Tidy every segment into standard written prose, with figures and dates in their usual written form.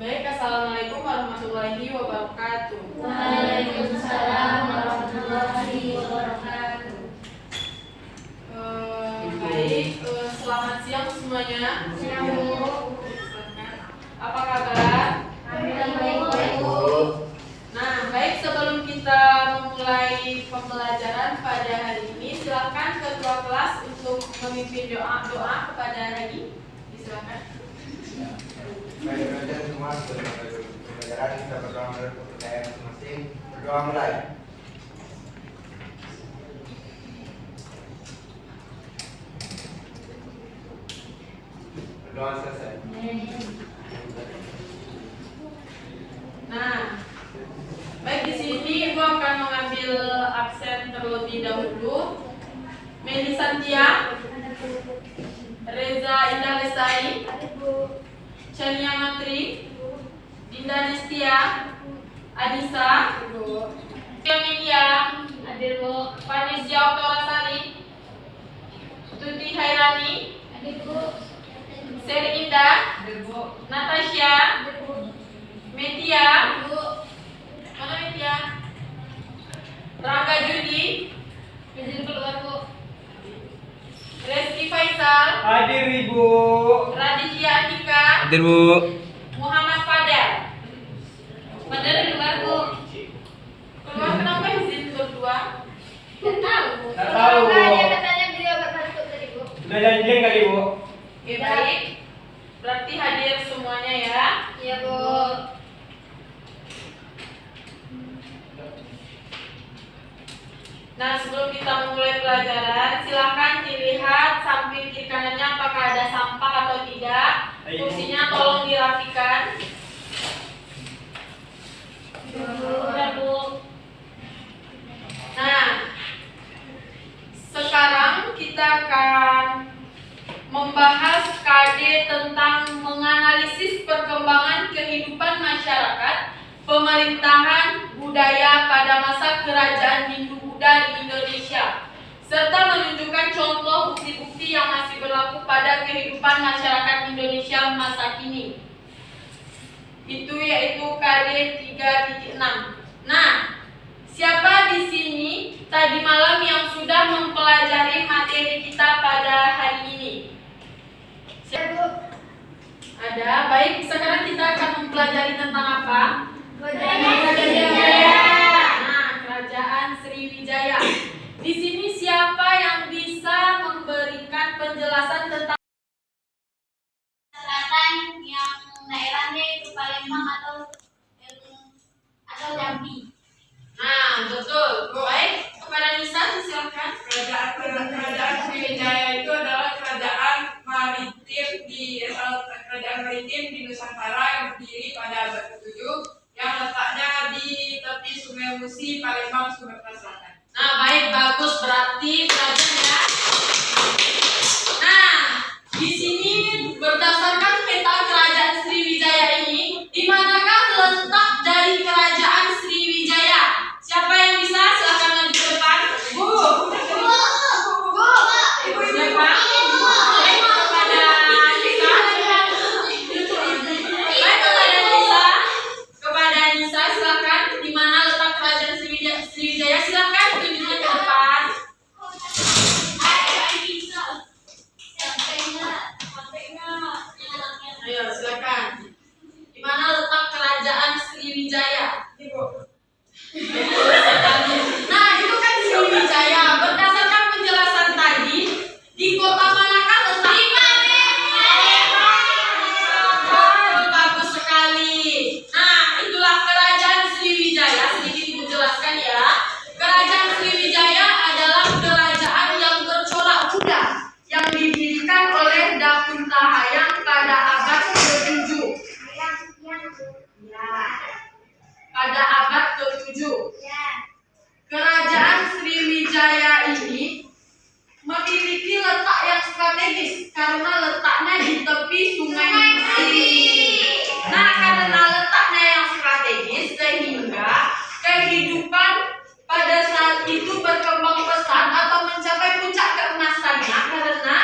Baik, assalamualaikum warahmatullahi wabarakatuh. Waalaikumsalam warahmatullahi wabarakatuh. Baik, selamat siang semuanya. Siang, Bu. Apa kabar? Baik-baik, Bu. Nah, baik, sebelum kita memulai pembelajaran pada hari ini, silakan ketua kelas untuk memimpin doa kepada Regi. Silakan. Baik, teman-teman semua, sebelum pembelajaran kita berdoa menurut kepercayaan masing-masing. Berdoa mulai. Berdoa selesai. Nah, baik, di sini Ibu akan mengambil absen terlebih dahulu. Meli Santia, Reza Indah Lestari, Chania Matri, Dinda Nestia, Adisa, Media, Hadir, Bu. Vanessa Oktorasari, Tuti Hairani, Hadir, Bu. Seri Indah, Natasha, Media, mana Media? Rangga Judi, Izin keluar, Bu. Reski Faisal, Hadir Ibu. Raditya Andika, Hadir Bu. Muhammad Fadel. Padahal di luar, Bu. Keluar kenapa izin berdua? Nggak tahu, Bu. Nggak tahu, Bu. Dia katanya beliau bertakut tadi, Bu. Sudah janjian kali Bu. Oke, baik. Berarti hadir semuanya ya. Iya, Bu. Nah, sebelum kita memulai pelajaran, silakan dilihat samping kiri kanannya apakah ada sampah atau tidak. Kursinya tolong dirapikan. Udah, Bu. Nah, sekarang kita akan membahas KD tentang menganalisis perkembangan kehidupan masyarakat, pemerintahan, budaya pada masa kerajaan Hindu-Buddha di Indonesia, serta menunjukkan contoh bukti-bukti yang masih berlaku pada kehidupan masyarakat Indonesia masa kini. Itu yaitu KD 3.6. Nah, siapa di sini tadi malam yang sudah mempelajari materi kita pada hari ini? Iya, Bu. Ada. Baik, sekarang kita akan mempelajari tentang apa? Kerajaan Sriwijaya. Nah, Kerajaan Sriwijaya. Di sini siapa yang bisa memberikan penjelasan tentang Selatan yang daerahnya itu Palembang atau Jambi. Nah, betul. Baik, kepada Nisa silakan. Kerajaan Sriwijaya itu adalah kerajaan maritim di Nusantara yang berdiri pada abad ke-7 yang letaknya di tepi Sungai Musi, Palembang, Sumatera Selatan. Nah, baik, bagus, berarti belajar ya. Nah, di sini berdasarkan peta Kerajaan Sriwijaya ini, di manakah letak dari Kerajaan Sriwijaya? Siapa yang bisa? Silakan maju ke depan. Bu. Ibu siapa? Baik, kepada Nisa. Baik, kepada Nisa. Kepada Nisa, silakan. Di mana letak Kerajaan Sriwijaya? Silakan tunjukkan ke depan. Ayo, silakan. Di mana letak Kerajaan Sriwijaya? Nah, itu kan Sriwijaya. Berdasarkan penjelasan tadi, di kota manakah letak? Di Palembang. Bagus sekali. Nah, itulah Kerajaan Sriwijaya. Sedikit Ibu jelaskan ya. Kerajaan Sriwijaya adalah kerajaan yang bercorak Buddha yang didirikan oleh Dakunta Hayang pada abad ke-7. Pada abad ke-7. Kerajaan Sriwijaya ini memiliki letak yang strategis karena letaknya di tepi Sungai Musi. Nah, karena letaknya yang strategis sehingga kehidupan pada saat itu berkembang pesat atau mencapai puncak keemasannya karena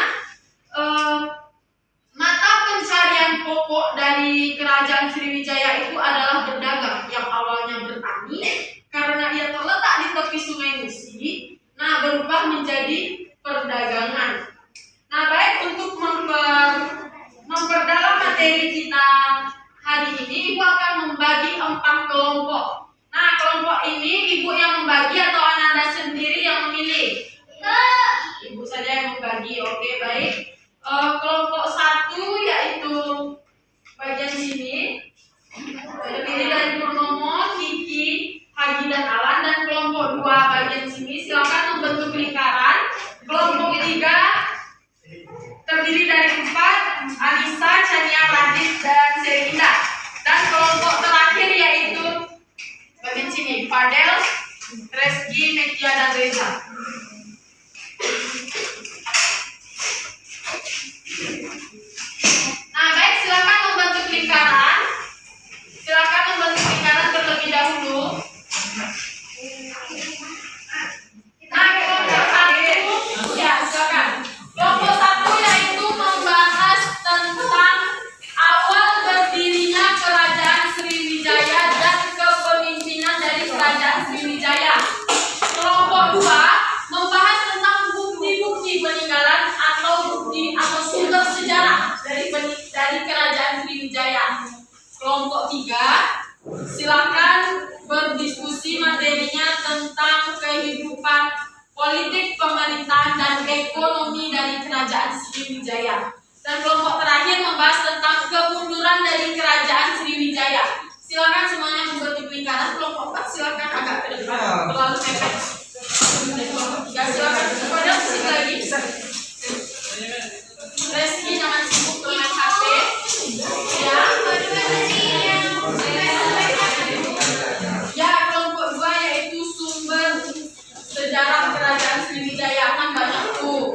mata pencarian pokok dari kerajaan kerajaan Sriwijaya itu adalah berdagang, yang awalnya bertani karena ia terletak di tepi Sungai Musi, nah berubah menjadi perdagangan. Nah, baik, untuk memperdalam materi kita hari ini, Ibu akan membagi 4 kelompok. Nah, kelompok ini Ibu yang membagi atau Ananda sendiri yang memilih? Ibu saja yang membagi. Oke, baik. Kelompok 1 yaitu bagian sini terdiri dari Purnomo, Kiki, Haji dan Alan, dan kelompok 2 bagian sini silakan membentuk lingkaran. Kelompok 3 terdiri dari 4 Anissa, Chania, Radit, dan Serinda. Dan kelompok terakhir yaitu bagian sini Fadel, Reski, Mekia, dan Reza. Nah, baik, silakan membentuk lingkaran. Silakan membentuk lingkaran terlebih dahulu. Nah, kelompok 1, ya silakan. Kelompok 1 yaitu membahas tentang awal berdirinya kerajaan Sriwijaya dan kepemimpinan dari kerajaan Sriwijaya. Kelompok 2 membahas tentang bukti-bukti peninggalan atau bukti atau sumber sejarah dari kerajaan Sriwijaya. Kelompok 3 silakan berdiskusi materinya tentang kehidupan politik, pemerintahan, dan ekonomi dari kerajaan Sriwijaya. Dan kelompok terakhir membahas tentang kemunduran dari kerajaan Sriwijaya. Silakan semuanya membentuk lingkaran. Kelompok 4 silakan agak ke depan, terlalu mepet. Kelompok 3 silakan kepada musik lagi. Reski jangan sibuk bermain HP. Ya. Ya, kelompok 2 yaitu sumber sejarah kerajaan Sriwijaya, kan banyak tuh.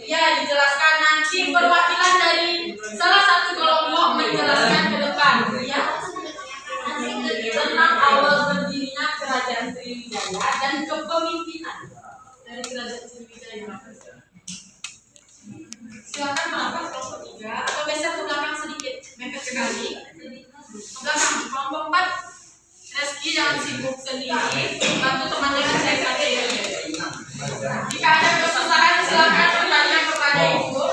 Ya, dijelaskan nanti perwakilan dari salah satu kelompok menjelaskan ke depan, ya. Tentang awal berdirinya kerajaan Sriwijaya dan kepemimpinan dari kerajaan Sriwijaya. Silakan melakukan kelompok 3 atau geser ke belakang sedikit, mepet sekali. Belakang, kelompok 4 Reski jangan sibuk sendiri, bantu teman dengan saya saja. Jika ada kesusahan silakan bertanya kepada Ibu.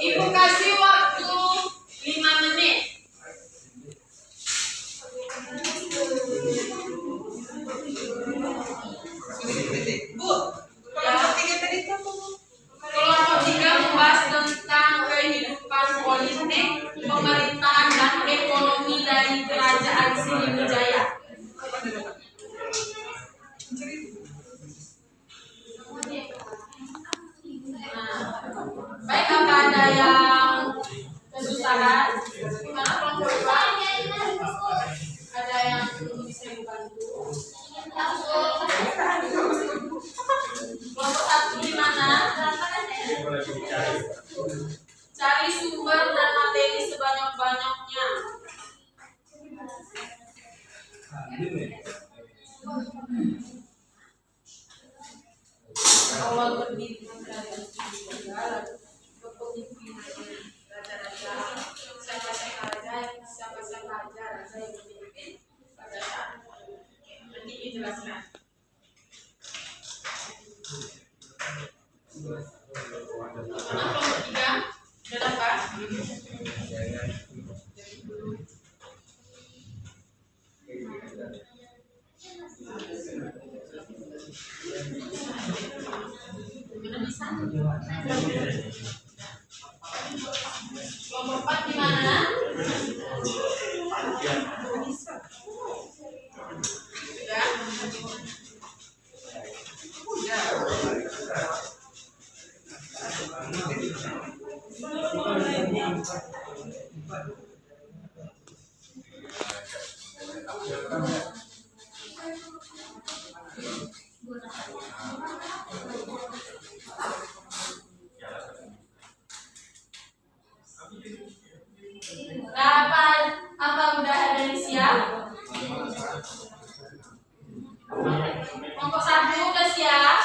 Ibu kasih waktu 5 menit. Bu, kelompok 3 membahas tentang kehidupan politik, pemerintahan, dan ekonomi dari kerajaan Sriwijaya. Nah, baik, apa ada yang kesusahan? Gimana kelompok 2? Ada yang bisa dibantu? Kelompok 1 gimana? Cari sumber dan materi sebanyak-banyaknya. Awal berdirinya kerajaan Sriwijaya, kepemimpinan raja-raja, siapa-siapa raja yang memimpin pada saat nanti dijelaskan. Mana kelompok 3? Berapa? Mana bisa? Kelompok 4 gimana? Apa udah ada yang siap? Kelompok 1 udah siap?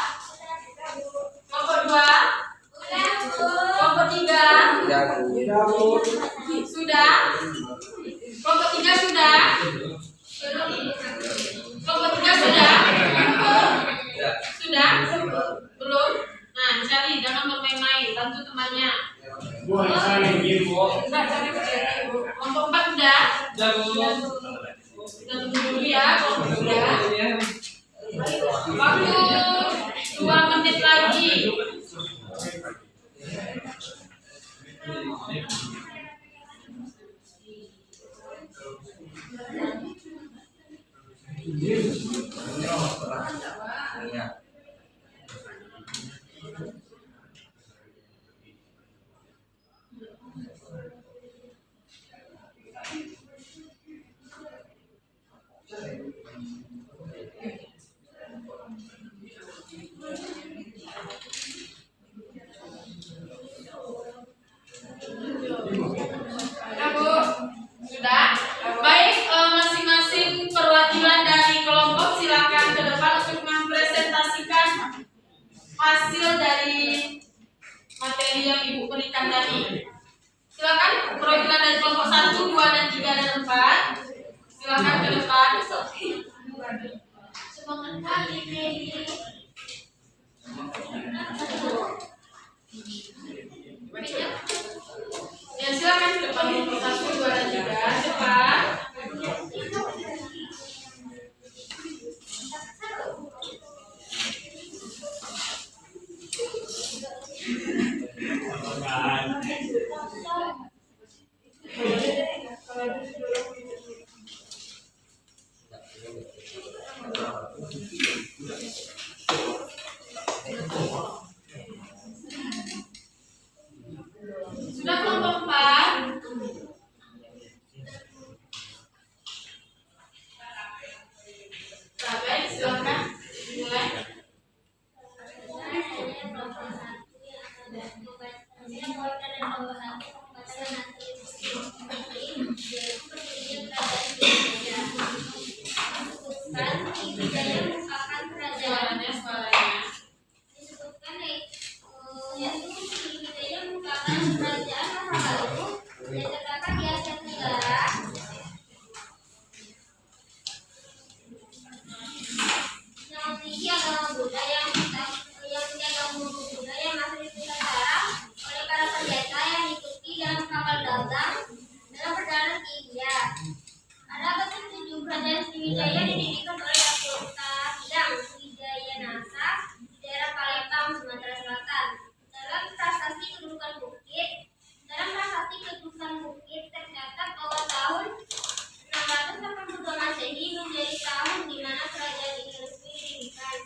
Kelompok 2? Kelompok 3 Tidak, Bu. sudah. Kelompok 3 sudah. Kelompok 3 sudah. Sudah? Belum? Nah, cari, jangan bermain-main, bantu temannya. Bu, saya lagi bu. Kelompok 4 udah? Sudah bu. Kita tunggu dulu ya, kelompok 3. Waktu 2 menit lagi. Iya. Sudah, Bu? Sudah? Baik, masing-masing perwakilan dari kelompok silakan ke depan untuk mempresentasikan hasil dari materi yang Ibu berikan tadi. Silakan perwakilan dari kelompok 1, 2, dan 3, dan 4. Silakan ke depan. Semangat kali Dewi. Ya, silakan ke depan kelompok 1, 2, dan 3. Depan. Sudah kelompok 4. Nah, baik, silakan dimulai. Suaranya. Disebutkan yaitu Sriwijaya merupakan kerajaan masa lalu yang terdapat di Asia Tenggara. Yang memiliki agama Buddha yang agama Buddha yang masih dipelihara oleh para pendeta yang diikuti dalam kapal dagang dalam perjalanan ke India. Ada ketujuh kerajaan Sriwijaya didirikan oleh Kota Hidang Sriwijaya Nasa di daerah Palembang, Sumatera Selatan. Dalam prasasti kedudukan bukit tercatat bahwa tahun 682 Masehi menjadi tahun di mana kerajaan ini resmi didirikan.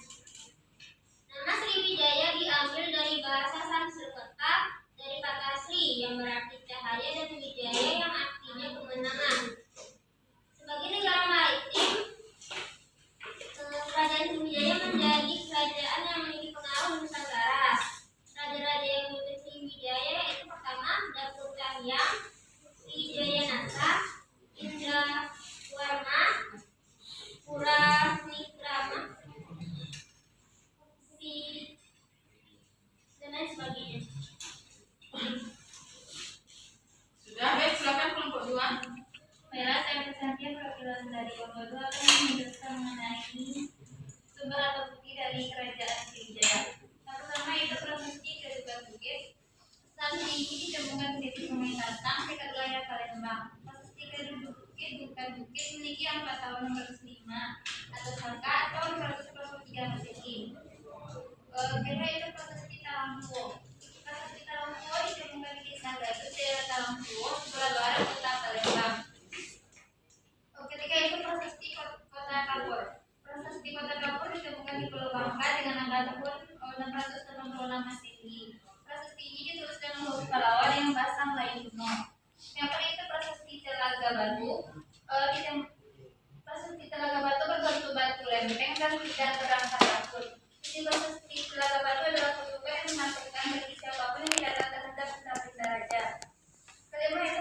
Nama Sriwijaya diambil dari bahasa Sanskerta dari kata Sri yang berarti cahaya dan Wijaya yang artinya kemenangan. Sebagai negara maritim, kerajaan Sriwijaya menjadi kerajaan yang memiliki pengaruh Nusantara. Raja-raja yang memimpin Sriwijaya yaitu pertama Datuk Cahyang, Sriwijaya Nasa, Indrawarma, Puranikrama, dan lain sebagainya. Sudah, baik, silakan kelompok 2. Baiklah, saya perhatian perwakilan dari kelompok 2 akan menjelaskan mengenai sumber atau bukti dari kerajaan Sriwijaya. Yang pertama itu prasasti kedudukan bukit. Prasasti ini ditemukan di Sungai Tatang, dekat wilayah Palembang. Prasasti kedudukan bukit memiliki angka tahun 605 atau angka atau 523 Masehi. Kedua itu prasasti Talangkuo. Prasasti Talangkuo ditemukan di Desa Gadut, daerah Talangkuo, sebelah barat kota Palembang. Ketiga itu prasasti Kota Kapur. Prasasti Kota Kapur ditemukan di Pulau Bangka dengan angka tahun 686 Masehi. Prasasti ini ditulis dengan huruf Pallawa yang bahasa Melayu kuno. Yang kedua itu prasasti Telaga Batu. Prasasti Telaga Batu berbentuk batu lempeng dan tidak terangkat takut. Jadi prasasti Telaga Batu adalah kutukan yang menakutkan bagi siapapun yang tidak terhadap benda raja. Kelima itu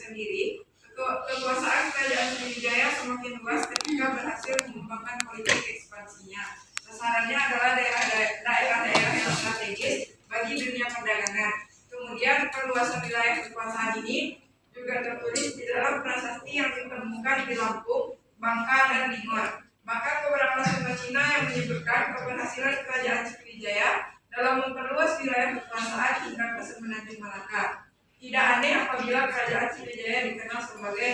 sendiri, kekuasaan kerajaan Sriwijaya semakin luas ketika berhasil mengembangkan politik ekspansinya. Sasarannya adalah daerah-daerah yang strategis bagi dunia perdagangan. Kemudian perluasan wilayah kekuasaan ini juga tertulis di dalam prasasti yang ditemukan di Lampung, Bangka, dan Bingor. Bahkan beberapa sumber Cina yang menyebutkan keberhasilan kerajaan Sriwijaya dalam memperluas wilayah kekuasaan hingga ke Semenanjung Malaka. Tidak aneh apabila kerajaan Sriwijaya dikenal sebagai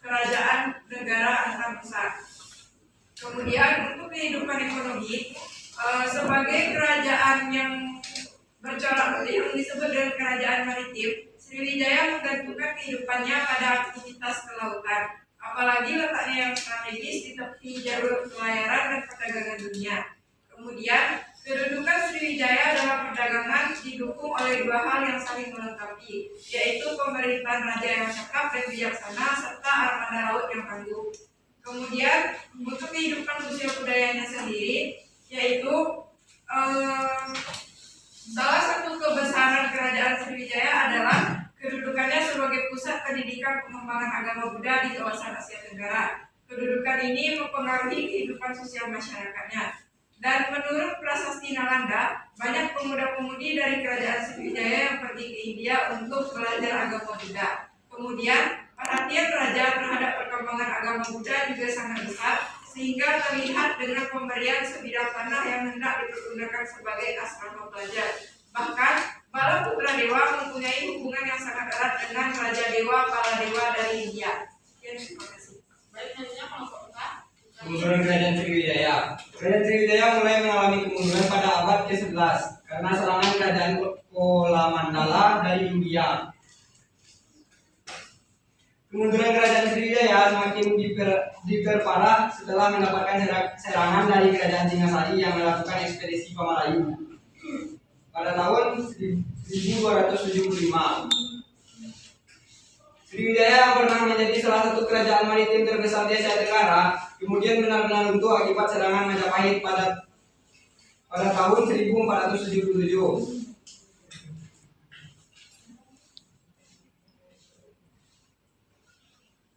kerajaan negara antar besar. Kemudian untuk kehidupan ekonomi, sebagai kerajaan yang bercorak yang disebut dengan kerajaan maritim, Sriwijaya menggantungkan kehidupannya pada aktivitas kelautan. Apalagi letaknya yang strategis di tepi jalur pelayaran dan perdagangan dunia. Kemudian, kedudukan Sriwijaya dalam perdagangan didukung oleh dua hal yang saling melengkapi, yaitu pemerintahan raja yang cekap dan bijaksana serta armada laut yang tangguh. Kemudian, untuk kehidupan sosial budayanya sendiri, yaitu salah satu kebesaran kerajaan Sriwijaya adalah kedudukannya sebagai pusat pendidikan pengembangan agama Buddha di kawasan Asia Tenggara. Kedudukan ini mempengaruhi kehidupan sosial masyarakatnya. Dan menurut prasasti Nalanda, banyak pemuda-pemudi dari kerajaan Sriwijaya yang pergi ke India untuk belajar agama Buddha. Kemudian, perhatian raja terhadap perkembangan agama Buddha juga sangat besar, sehingga terlihat dengan pemberian sebidang tanah yang hendak dipergunakan sebagai asrama pelajar. Bahkan, Bala Putra Dewa mempunyai hubungan yang sangat erat dengan Raja Dewa Kaladewa dari India. Sekian, terima kasih. Baik, selanjutnya kelompok 4. Kemunduran kerajaan Sriwijaya. Kerajaan Sriwijaya mulai mengalami kemunduran pada abad ke-11 karena serangan kerajaan Kolamandala dari India. Kemunduran kerajaan Sriwijaya semakin diperparah setelah mendapatkan serangan dari kerajaan Singasari yang melakukan ekspedisi ke Melayu pada tahun 1275. Sriwijaya yang pernah menjadi salah satu kerajaan maritim terbesar di Asia Tenggara kemudian benar-benar runtuh akibat serangan Majapahit pada tahun 1477.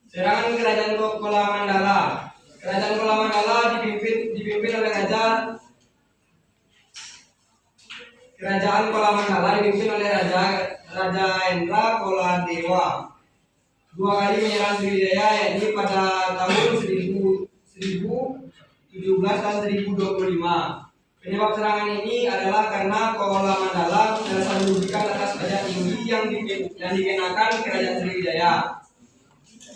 Serangan kerajaan Kolamandala. Kerajaan Kolamandala dipimpin oleh Raja Endra Koladewa. Dua kali menyerang Sriwijaya, yakni pada tahun 1017 dan 1025. Penyebab serangan ini adalah karena Kolamandala merasa merugikan atas pajak tinggi yang dikenakan kerajaan Sriwijaya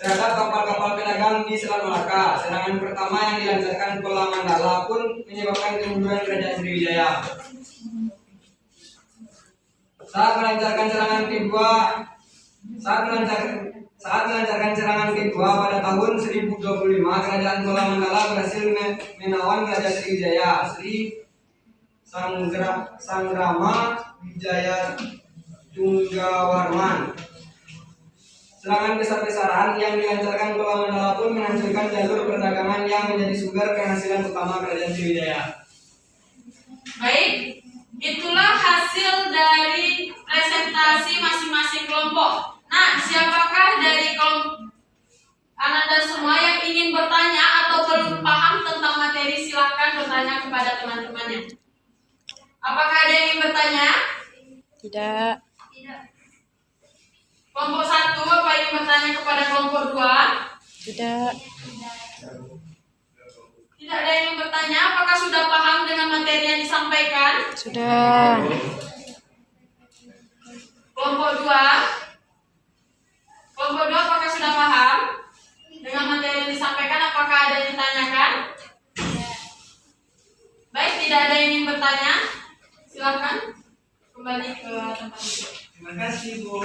terhadap kapal-kapal pedagang di Selat Malaka. Serangan pertama yang dilancarkan Kolamandala pun menyebabkan kemunduran kerajaan Sriwijaya. Saat melancarkan serangan kedua pada tahun 1025, kerajaan Kolamandala berhasil menawan kerajaan Sriwijaya, Sri Sanggrama Wijaya Tunggawarman. Serangan besar-besaran yang dilancarkan Kolamandala pun menghancurkan jalur perdagangan yang menjadi sumber penghasilan utama kerajaan Sriwijaya. Baik, itulah hasil dari presentasi masing-masing kelompok. Nah, siapakah dari kelompok Ananda semua yang ingin bertanya atau belum paham tentang materi, silahkan bertanya kepada teman-temannya. Apakah ada yang ingin bertanya? Tidak. Kelompok 1, apa ingin bertanya kepada kelompok 2? Tidak. Tidak ada yang ingin bertanya. Apakah sudah paham dengan materi yang disampaikan? Sudah. Kelompok 2, apakah sudah paham dengan materi yang disampaikan? Apakah ada yang ditanyakan? Baik, tidak ada yang ingin bertanya. Silakan kembali ke tempat duduk. Terima kasih, Bu.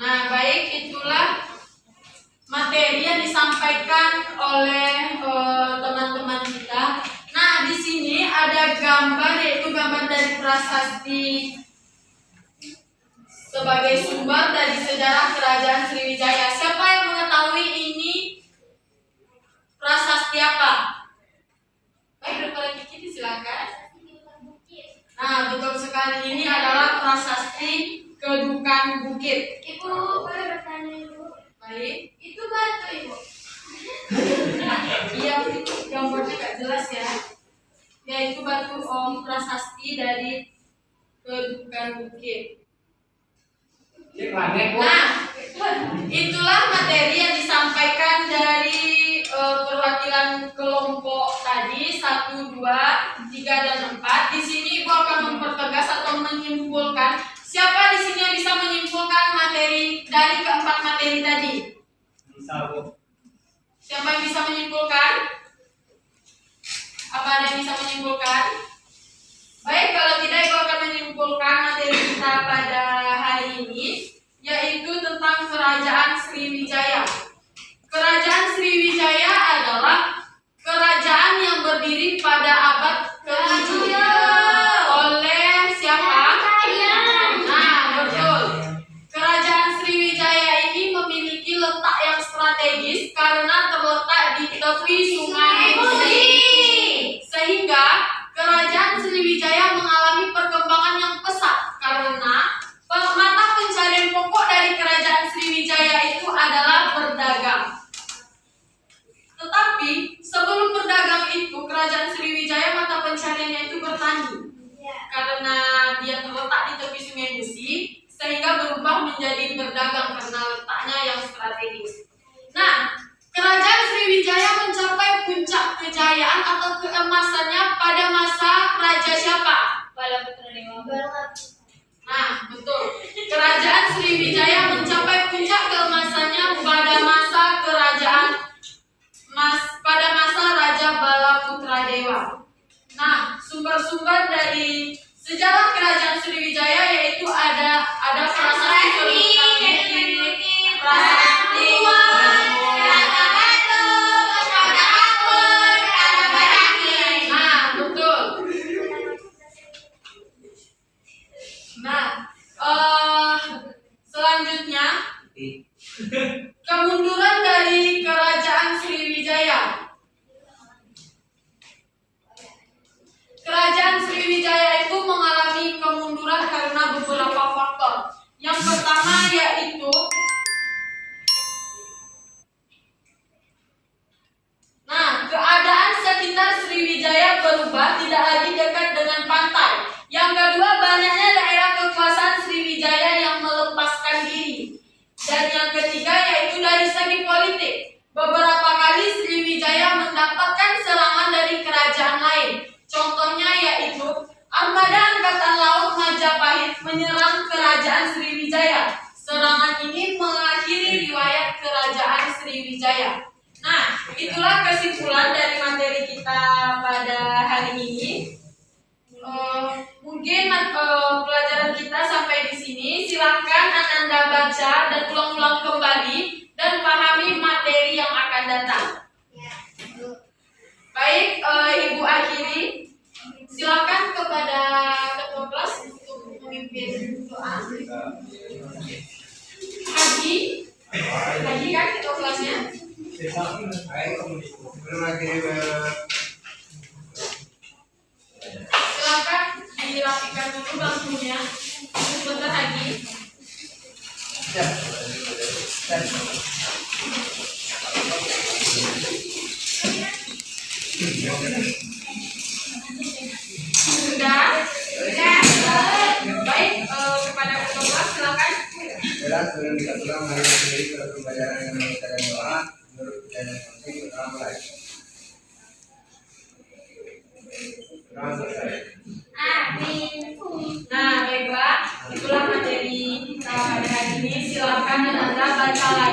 Nah, baik, itulah materi yang disampaikan oleh teman-teman kita. Nah, di sini ada prasasti sebagai sumber dari sejarah Kerajaan Sriwijaya. Siapa yang mengetahui ini prasasti apa? Baik, Dr. Kiki silakan. Nah, betul sekali, ini adalah prasasti Kedukan Bukit. Ibu, boleh bertanya dulu? Baik. Itu batu, Ibu. Iya, itu gambarnya gak jelas ya. Yaitu batu prasasti dari Kedukan Bukit. Nah, itulah materi yang disampaikan dari perwakilan kelompok tadi 1, 2, 3, dan 4. Di sini Ibu akan mempertegas atau menyimpulkan. Siapa di sini yang bisa menyimpulkan materi dari keempat materi tadi? Bisa, Bu. Siapa yang bisa menyimpulkan? Apa ada yang bisa menyimpulkan? Baik, kalau tidak Ibu akan menyimpulkan materi kita pada hari ini, yaitu tentang Kerajaan Sriwijaya. Kerajaan Sriwijaya adalah kerajaan yang berdiri pada abad ke-7 oleh siapa? Nah, betul. Kerajaan Sriwijaya ini memiliki letak yang strategis karena terletak di tepi Sungai Musi. Sehingga Kerajaan Sriwijaya mengalami perkembangan yang pesat karena mata pencarian pokok dari Kerajaan Sriwijaya itu adalah berdagang. Tetapi sebelum berdagang itu, Kerajaan Sriwijaya mata pencariannya itu bertani. Karena dia terletak di tepi Sungai Musi, sehingga berubah menjadi berdagang karena letaknya yang strategis. Nah, Kerajaan Sriwijaya mencapai puncak kejayaan atau keemasannya pada masa Raja siapa? Balaputradewa. Nah, betul. Kerajaan Sriwijaya mencapai puncak keemasannya pada masa pada masa Raja Balaputradewa. Nah, sumber-sumber dari sejarah Kerajaan Sriwijaya yaitu ada prasasti Kedukan Bukit, prasasti Nah, betul. Nah, selanjutnya kemunduran dari Kerajaan Sriwijaya. Kerajaan Sriwijaya itu mengalami kemunduran karena beberapa faktor. Yang pertama yaitu keadaan sekitar Sriwijaya berubah, tidak lagi dekat dengan pantai. Yang kedua, banyaknya daerah kekuasaan Sriwijaya yang melepaskan diri. Dan yang ketiga yaitu dari segi politik. Beberapa kali Sriwijaya mendapatkan serangan dari kerajaan lain. Contohnya yaitu Armada Angkatan Laut Majapahit menyerang Kerajaan Sriwijaya. Serangan ini mengakhiri riwayat Kerajaan Sriwijaya. Nah, itulah kesimpulan dari materi kita pada hari ini. Mungkin pelajaran kita sampai di sini. Silahkan Ananda baca dan ulang-ulang kembali dan pahami materi yang akan datang. Baik, Ibu akhiri. Silakan kepada ketua kelas untuk memimpin doa. Haji kan ketua kelasnya? Silakan dirapikan dulu bangkunya. Sebentar lagi. Sudah? Baik, kepada ketua kelas silakan. Sebelum kita pulang, mari kita beri pembelajaran yang mengucapkan doa menurut kejadian penting pertama mulai. Amin. Nah, baiklah, itulah materi kita pada hari ini. Silakan Anda baca lagi.